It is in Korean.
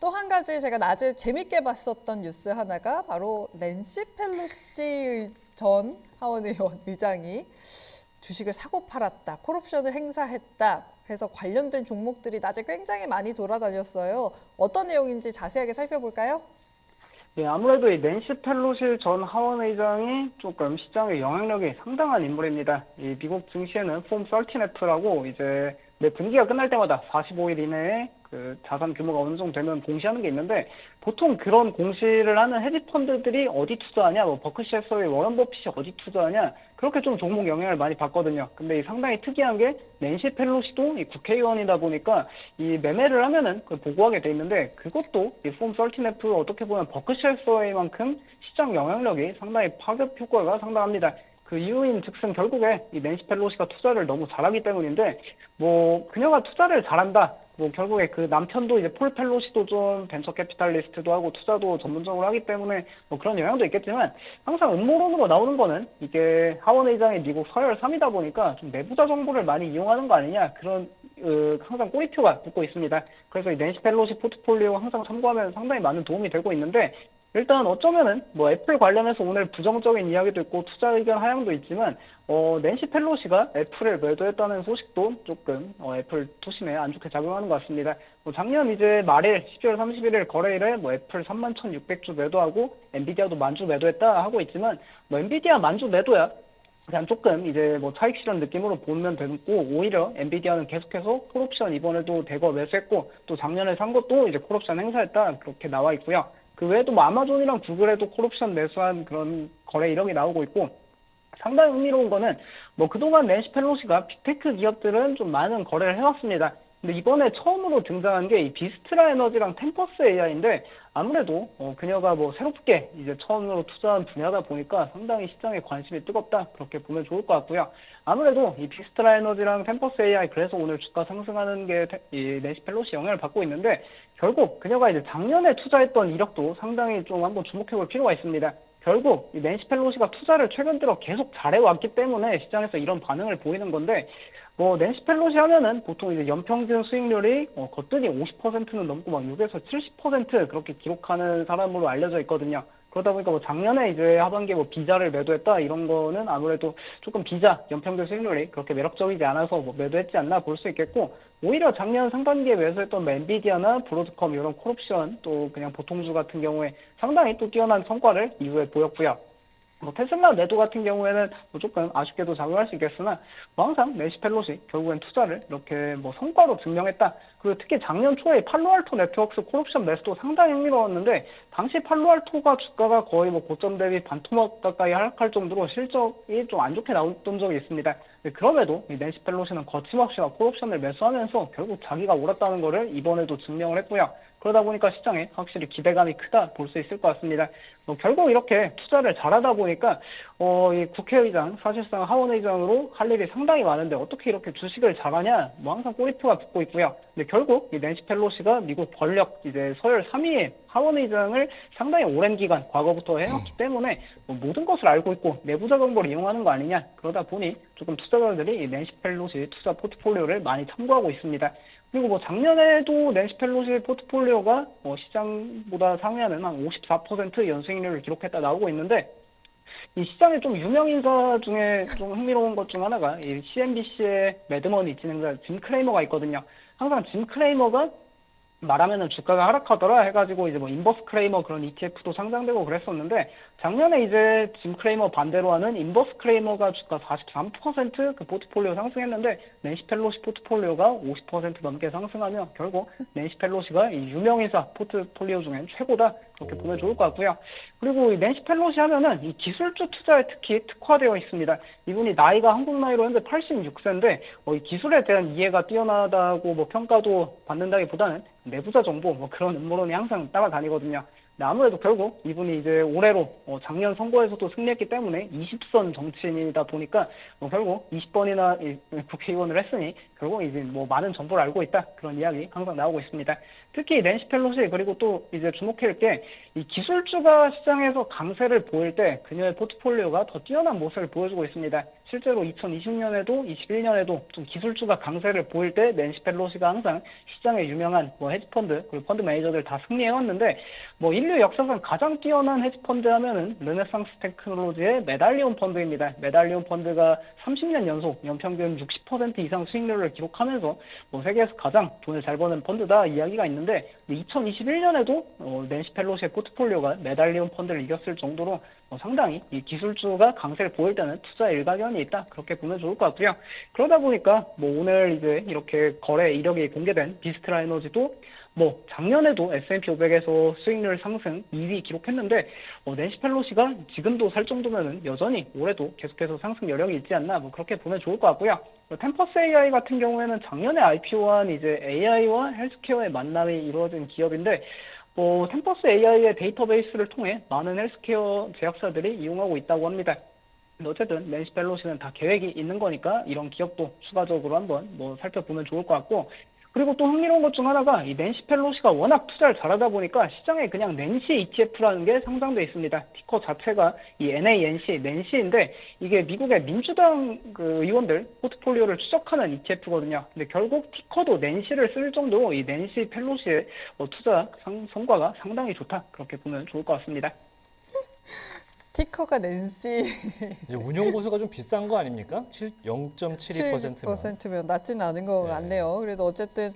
또 한 가지 제가 낮에 재밌게 봤었던 뉴스 하나가 바로 낸시 펠로시 전 하원의원 의장이 주식을 사고 팔았다, 콜옵션을 행사했다 해서 관련된 종목들이 낮에 굉장히 많이 돌아다녔어요. 어떤 내용인지 자세하게 살펴볼까요? 예, 아무래도 이 낸시 펠로시 전 하원의장이 조금 시장의 영향력이 상당한 인물입니다. 이 미국 증시에는 폼 13F라고 이제 매 분기가 끝날 때마다 45일 이내에 그 자산 규모가 어느 정도 되면 공시하는 게 있는데, 보통 그런 공시를 하는 헤지 펀드들이 어디 투자하냐, 뭐 버크셔 해서웨이 워런 버핏이 어디 투자하냐, 그렇게 좀 종목 영향을 많이 받거든요. 근데 이 상당히 특이한 게 낸시 펠로시도 이 국회의원이다 보니까 이 매매를 하면은 그 보고하게 돼 있는데, 그것도 이 폼 13F 어떻게 보면 버크셔 해서웨이만큼 시장 영향력이 상당히 파급 효과가 상당합니다. 그 이유인 즉슨 결국에 이 낸시 펠로시가 투자를 너무 잘하기 때문인데, 뭐 그녀가 투자를 잘한다, 뭐 결국에 그 남편도 이제 폴 펠로시도 좀 벤처 캐피탈리스트도 하고 투자도 전문적으로 하기 때문에 뭐 그런 영향도 있겠지만, 항상 음모론으로 나오는 거는 이게 하원 의장이 미국 서열 3위다 보니까 좀 내부자 정보를 많이 이용하는 거 아니냐, 그런 항상 꼬리표가 붙고 있습니다. 그래서 이 낸시 펠로시 포트폴리오 항상 참고하면 상당히 많은 도움이 되고 있는데, 일단 어쩌면은 뭐 애플 관련해서 오늘 부정적인 이야기도 있고 투자 의견 하향도 있지만, 낸시 펠로시가 애플을 매도했다는 소식도 조금 애플 투심에 안 좋게 작용하는 것 같습니다. 작년 이제 말일 12월 31일 거래일에 뭐 애플 31,600주 매도하고 엔비디아도 만주 매도했다 하고 있지만, 뭐 엔비디아 만주 매도야 그냥 조금 이제 뭐 차익 실현 느낌으로 보면 되고, 오히려 엔비디아는 계속해서 콜옵션 이번에도 대거 매수했고, 또 작년에 산 것도 이제 콜옵션 행사했다 그렇게 나와 있고요. 그 외에도 뭐 아마존이랑 구글에도 콜옵션 매수한 그런 거래 이력이 나오고 있고, 상당히 흥미로운 거는 뭐 그동안 낸시 펠로시가 빅테크 기업들은 좀 많은 거래를 해왔습니다. 근데 이번에 처음으로 등장한 게 이 비스트라 에너지랑 템퍼스 AI인데, 아무래도 그녀가 뭐 새롭게 이제 처음으로 투자한 분야다 보니까 상당히 시장에 관심이 뜨겁다 그렇게 보면 좋을 것 같고요. 아무래도 이 비스트라 에너지랑 템퍼스 AI, 그래서 오늘 주가 상승하는 게 이 낸시 펠로시 영향을 받고 있는데, 결국 그녀가 이제 작년에 투자했던 이력도 상당히 좀 한번 주목해볼 필요가 있습니다. 결국 이 낸시 펠로시가 투자를 최근 들어 계속 잘해왔기 때문에 시장에서 이런 반응을 보이는 건데, 뭐 낸시 펠로시 하면은 보통 이제 연평균 수익률이 거뜬히 50%는 넘고 막 6에서 70% 그렇게 기록하는 사람으로 알려져 있거든요. 그러다 보니까 뭐 작년에 이제 하반기에 뭐 비자를 매도했다 이런 거는 아무래도 조금 비자 연평균 수익률이 그렇게 매력적이지 않아서 뭐 매도했지 않나 볼 수 있겠고, 오히려 작년 상반기에 매수했던 뭐 엔비디아나 브로드컴 이런 콜옵션 또 그냥 보통주 같은 경우에 상당히 또 뛰어난 성과를 이후에 보였고요. 뭐 테슬라 매도 같은 경우에는 뭐 조금 아쉽게도 작용할 수 있겠으나, 뭐 항상 낸시 펠로시 결국엔 투자를 이렇게 뭐 성과로 증명했다. 그리고 특히 작년 초에 팔로알토 네트워크스 콜옵션 매수도 상당히 흥미로웠는데, 당시 팔로알토가 주가가 거의 뭐 고점 대비 반토막 가까이 하락할 정도로 실적이 좀 안 좋게 나왔던 적이 있습니다. 그럼에도 이 낸시 펠로시는 거침없이 콜옵션을 매수하면서 결국 자기가 옳았다는 것을 이번에도 증명을 했고요. 그러다 보니까 시장에 확실히 기대감이 크다 볼 수 있을 것 같습니다. 결국 이렇게 투자를 잘하다 보니까 이 국회의장, 사실상 하원의장으로 할 일이 상당히 많은데 어떻게 이렇게 주식을 잘하냐, 뭐 항상 꼬리표가 붙고 있고요. 근데 결국 이 낸시 펠로시가 미국 권력 이제 서열 3위의 하원의장을 상당히 오랜 기간 과거부터 해왔기 때문에 뭐 모든 것을 알고 있고 내부자 정보를 이용하는 거 아니냐, 그러다 보니 조금 투자자들이 이 낸시 펠로시 투자 포트폴리오를 많이 참고하고 있습니다. 그리고 뭐 작년에도 낸시 펠로시 포트폴리오가 시장보다 상회하는 한 54% 연수익률을 기록했다 나오고 있는데, 이 시장에 좀 유명 인사 중에 좀 흥미로운 것 중 하나가 이 CNBC의 매드머니 진행자 짐 크레이머가 있거든요. 항상 짐 크레이머가 말하면은 주가가 하락하더라 해가지고 이제 뭐 인버스 크레이머 그런 ETF도 상장되고 그랬었는데, 작년에 이제 짐 크레이머 반대로 하는 인버스 크레이머가 주가 43%그 포트폴리오 상승했는데, 낸시 펠로시 포트폴리오가 50% 넘게 상승하며 결국 낸시 펠로시가 이 유명인사 포트폴리오 중엔 최고다 그렇게 보면 좋을 것 같고요. 그리고 이 낸시 펠로시 하면은 이 기술주 투자에 특히 특화되어 있습니다. 이분이 나이가 한국 나이로 현재 86세인데 이 기술에 대한 이해가 뛰어나다고 뭐 평가도 받는다기보다는 내부자 정보 뭐 그런 음모론이 항상 따라다니거든요. 근데 아무래도 결국 이분이 이제 올해로 작년 선거에서도 승리했기 때문에 20선 정치인이다 보니까 결국 20번이나 국회의원을 했으니 결국 이제 뭐 많은 정보를 알고 있다 그런 이야기 항상 나오고 있습니다. 특히 낸시 펠로시 그리고 또 이제 주목할 게 이 기술주가 시장에서 강세를 보일 때 그녀의 포트폴리오가 더 뛰어난 모습을 보여주고 있습니다. 실제로 2020년에도 21년에도 좀 기술주가 강세를 보일 때 낸시 펠로시가 항상 시장의 유명한 뭐 헤지펀드 그리고 펀드 매니저들 다 승리해왔는데 뭐 인류 역사상 가장 뛰어난 헤지펀드 하면은 르네상스 테크놀로지의 메달리온 펀드입니다. 메달리온 펀드가 30년 연속 연평균 60% 이상 수익률을 기록하면서 뭐 세계에서 가장 돈을 잘 버는 펀드다 이야기가 있는데 2021년에도 낸시 펠로시의 포트폴리오가 메달리온 펀드를 이겼을 정도로 상당히 이 기술주가 강세를 보일 때는 투자 일가견이 있다 그렇게 보면 좋을 것 같고요. 그러다 보니까 뭐 오늘 이제 이렇게 거래 이력이 공개된 비스트라 에너지도 뭐 작년에도 S&P 500에서 수익률 상승 2위 기록했는데 낸시 펠로시가 지금도 살 정도면은 여전히 올해도 계속해서 상승 여력이 있지 않나 뭐 그렇게 보면 좋을 것 같고요. 템퍼스 AI 같은 경우에는 작년에 IPO한 이제 AI와 헬스케어의 만남이 이루어진 기업인데 템퍼스 AI의 데이터베이스를 통해 많은 헬스케어 제약사들이 이용하고 있다고 합니다. 근데 어쨌든 낸시 펠로시는 다 계획이 있는 거니까 이런 기업도 추가적으로 한번 뭐 살펴보면 좋을 것 같고 그리고 또 흥미로운 것 중 하나가 이 낸시 펠로시가 워낙 투자를 잘하다 보니까 시장에 그냥 낸시 ETF라는 게 상장돼 있습니다. 티커 자체가 이 NANC, 낸시인데 이게 미국의 민주당 그 의원들 포트폴리오를 추적하는 ETF거든요. 근데 결국 티커도 낸시를 쓸 정도로 이 낸시 펠로시의 투자 성과가 상당히 좋다. 그렇게 보면 좋을 것 같습니다. 티커가 낸시 이제 운용 보수가 좀 비싼 거 아닙니까? 0.72%면. 7%면 낮지는 않은 것 네. 같네요. 그래도 어쨌든